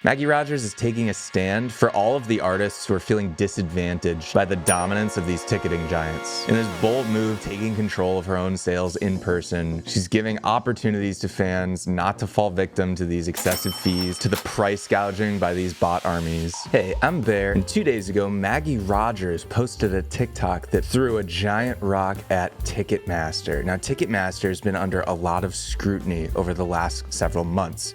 Maggie Rogers is taking a stand for all of the artists who are feeling disadvantaged by the dominance of these ticketing giants. In this bold move, taking control of her own sales in person, she's giving opportunities to fans not to fall victim to these excessive fees, to the price gouging by these bot armies. Hey, I'm Bear, and 2 days ago, Maggie Rogers posted a TikTok that threw a giant rock at Ticketmaster. Now, Ticketmaster has been under a lot of scrutiny over the last several months.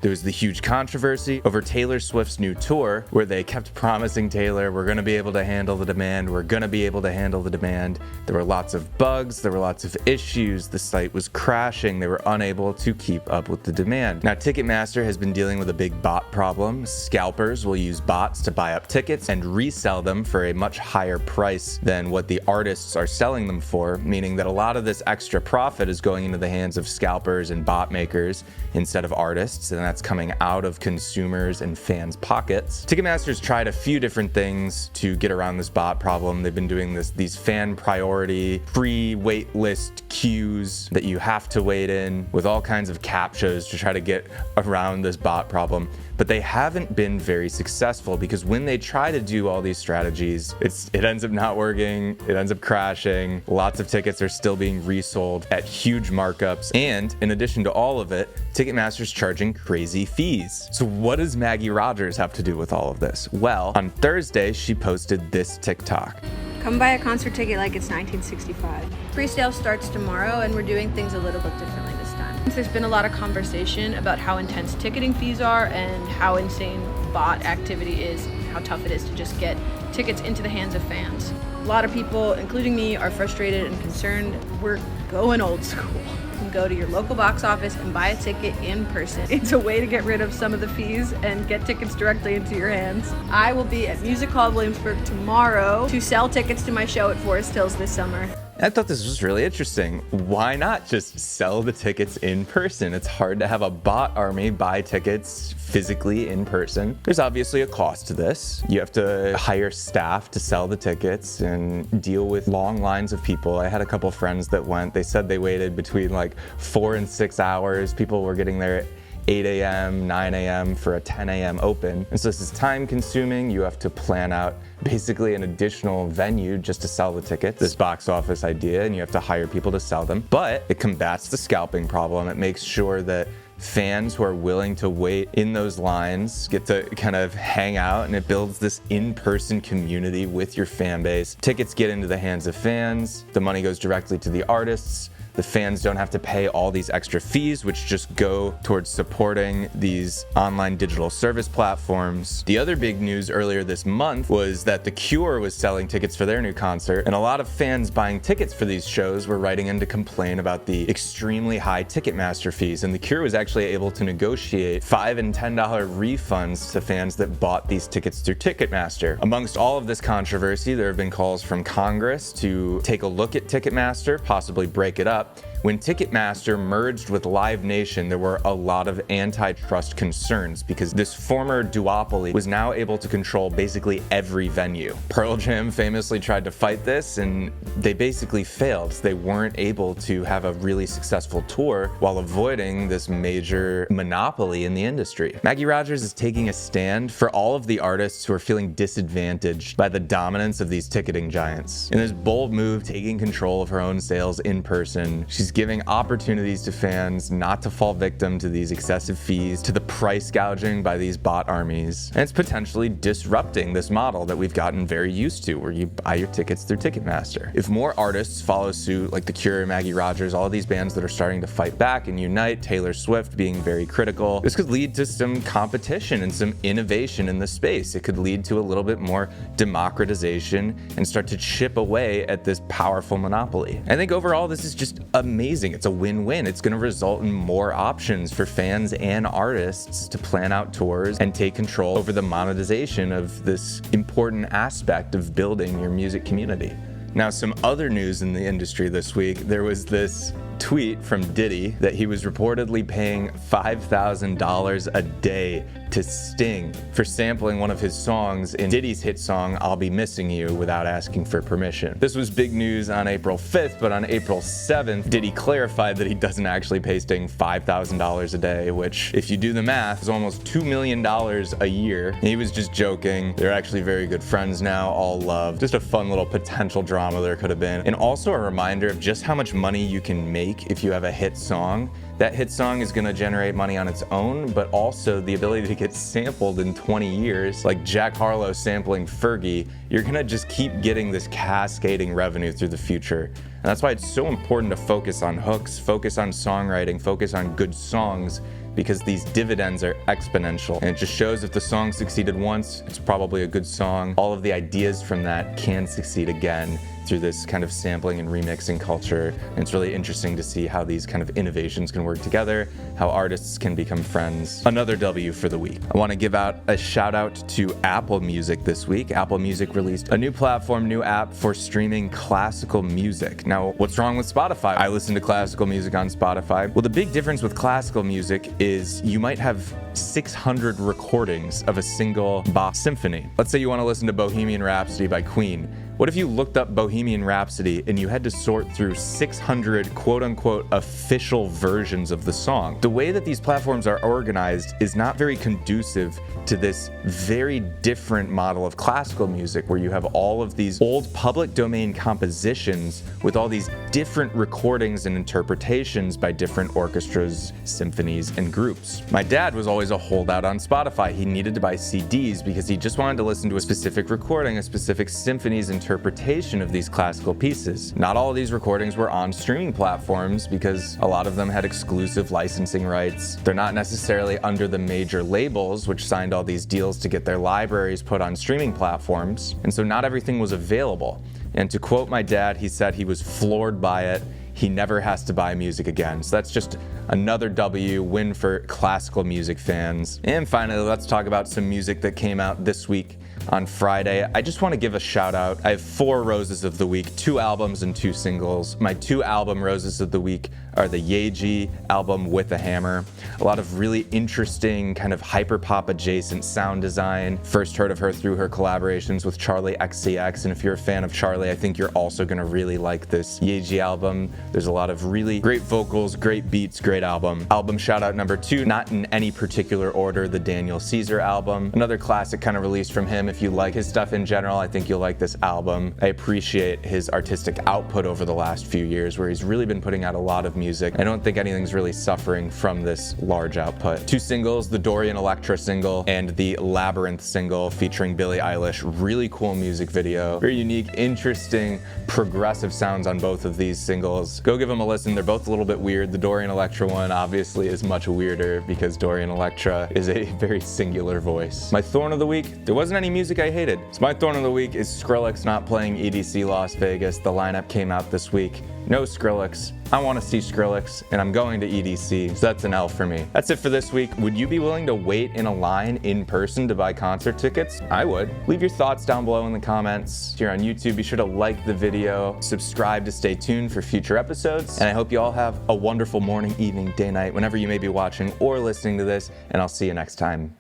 There was the huge controversy over Taylor Swift's new tour, where they kept promising Taylor, we're going to be able to handle the demand, we're going to be able to handle the demand. There were lots of bugs, there were lots of issues, the site was crashing, they were unable to keep up with the demand. Now, Ticketmaster has been dealing with a big bot problem. Scalpers will use bots to buy up tickets and resell them for a much higher price than what the artists are selling them for, meaning that a lot of this extra profit is going into the hands of scalpers and bot makers instead of artists, and that's coming out of consumers and fans' pockets. Ticketmaster's tried a few different things to get around this bot problem. They've been doing these fan priority, free wait list queues that you have to wait in with all kinds of captchas to try to get around this bot problem. But they haven't been very successful because when they try to do all these strategies, it ends up not working, it ends up crashing. Lots of tickets are still being resold at huge markups. And in addition to all of it, Ticketmaster's charging crazy fees. So what does Maggie Rogers have to do with all of this? Well, on Thursday, she posted this TikTok. Come buy a concert ticket like it's 1965. Pre-sale starts tomorrow and we're doing things a little bit differently this time. There's been a lot of conversation about how intense ticketing fees are and how insane bot activity is, how tough it is to just get tickets into the hands of fans. A lot of people, including me, are frustrated and concerned. We're going old school. You can go to your local box office and buy a ticket in person. It's a way to get rid of some of the fees and get tickets directly into your hands. I will be at Music Hall Williamsburg tomorrow to sell tickets to my show at Forest Hills this summer. I thought this was really interesting. Why not just sell the tickets in person? It's hard to have a bot army buy tickets physically in person. There's obviously a cost to this. You have to hire staff to sell the tickets and deal with long lines of people. I had a couple friends that went. They said they waited between like 4 and 6 hours. People were getting there at 8 a.m., 9 a.m. for a 10 a.m. open. And so this is time consuming. You have to plan out basically an additional venue just to sell the tickets, this box office idea, and you have to hire people to sell them. But it combats the scalping problem. It makes sure that fans who are willing to wait in those lines get to kind of hang out, and it builds this in-person community with your fan base. Tickets get into the hands of fans. The money goes directly to the artists. The fans don't have to pay all these extra fees, which just go towards supporting these online digital service platforms. The other big news earlier this month was that The Cure was selling tickets for their new concert, and a lot of fans buying tickets for these shows were writing in to complain about the extremely high Ticketmaster fees, and The Cure was actually able to negotiate $5 and $10 refunds to fans that bought these tickets through Ticketmaster. Amongst all of this controversy, there have been calls from Congress to take a look at Ticketmaster, possibly break it up. When Ticketmaster merged with Live Nation, there were a lot of antitrust concerns because this former duopoly was now able to control basically every venue. Pearl Jam famously tried to fight this, and they basically failed. They weren't able to have a really successful tour while avoiding this major monopoly in the industry. Maggie Rogers is taking a stand for all of the artists who are feeling disadvantaged by the dominance of these ticketing giants. In this bold move, taking control of her own sales in person, she's giving opportunities to fans not to fall victim to these excessive fees, to the price gouging by these bot armies. And it's potentially disrupting this model that we've gotten very used to, where you buy your tickets through Ticketmaster. If more artists follow suit, like The Cure, Maggie Rogers, all of these bands that are starting to fight back and unite, Taylor Swift being very critical, this could lead to some competition and some innovation in the space. It could lead to a little bit more democratization and start to chip away at this powerful monopoly. I think overall, this is just amazing. It's a win-win. It's going to result in more options for fans and artists to plan out tours and take control over the monetization of this important aspect of building your music community. Now, some other news in the industry this week, there was this tweet from Diddy that he was reportedly paying $5,000 a day to Sting for sampling one of his songs in Diddy's hit song, I'll Be Missing You, without asking for permission. This was big news on April 5th, but on April 7th, Diddy clarified that he doesn't actually pay Sting $5,000 a day, which, if you do the math, is almost $2 million a year. And he was just joking. They're actually very good friends now, all love. Just a fun little potential drama there could have been. And also a reminder of just how much money you can make if you have a hit song. That hit song is gonna generate money on its own, but also the ability to get sampled in 20 years, like Jack Harlow sampling Fergie, you're gonna just keep getting this cascading revenue through the future. And that's why it's so important to focus on hooks, focus on songwriting, focus on good songs, because these dividends are exponential. And it just shows if the song succeeded once, it's probably a good song. All of the ideas from that can succeed again through this kind of sampling and remixing culture. And it's really interesting to see how these kind of innovations can work together, how artists can become friends. Another W for the week. I want to give out a shout out to Apple Music this week. Apple Music released a new platform, new app for streaming classical music. Now, what's wrong with Spotify? I listen to classical music on Spotify. Well, the big difference with classical music is you might have 600 recordings of a single Bach symphony. Let's say you want to listen to Bohemian Rhapsody by Queen. What if you looked up Bohemian Rhapsody and you had to sort through 600 quote-unquote official versions of the song? The way that these platforms are organized is not very conducive to this very different model of classical music, where you have all of these old public domain compositions with all these different recordings and interpretations by different orchestras, symphonies, and groups. My dad was always a holdout on Spotify. He needed to buy CDs because he just wanted to listen to a specific recording, a specific symphony's interpretation of these classical pieces. Not all of these recordings were on streaming platforms because a lot of them had exclusive licensing rights. They're not necessarily under the major labels, which signed all these deals to get their libraries put on streaming platforms. And so not everything was available. And to quote my dad, he said he was floored by it. He never has to buy music again. So that's just another W, win for classical music fans. And finally, let's talk about some music that came out this week. On Friday, I just want to give a shout out. I have 4 roses of the week, 2 albums and 2 singles. My 2 album roses of the week are the Yeji album With a Hammer. A lot of really interesting kind of hyperpop adjacent sound design. First heard of her through her collaborations with Charlie XCX, and if you're a fan of Charlie, I think you're also gonna really like this Yeji album. There's a lot of really great vocals, great beats, great album. Album shout out number 2, not in any particular order, the Daniel Caesar album. Another classic kind of release from him. If you like his stuff in general, I think you'll like this album. I appreciate his artistic output over the last few years, where he's really been putting out a lot of music. I don't think anything's really suffering from this large output. 2 singles, the Dorian Electra single and the Labyrinth single featuring Billie Eilish. Really cool music video. Very unique, interesting, progressive sounds on both of these singles. Go give them a listen. They're both a little bit weird. The Dorian Electra one obviously is much weirder because Dorian Electra is a very singular voice. My Thorn of the week, there wasn't any music I hated. So my Thorn of the week is Skrillex not playing EDC Las Vegas. The lineup came out this week. No Skrillex. I want to see Skrillex, and I'm going to EDC, so that's an L for me. That's it for this week. Would you be willing to wait in a line in person to buy concert tickets? I would. Leave your thoughts down below in the comments. If you're on YouTube, be sure to like the video, subscribe to stay tuned for future episodes, and I hope you all have a wonderful morning, evening, day, night, whenever you may be watching or listening to this, and I'll see you next time.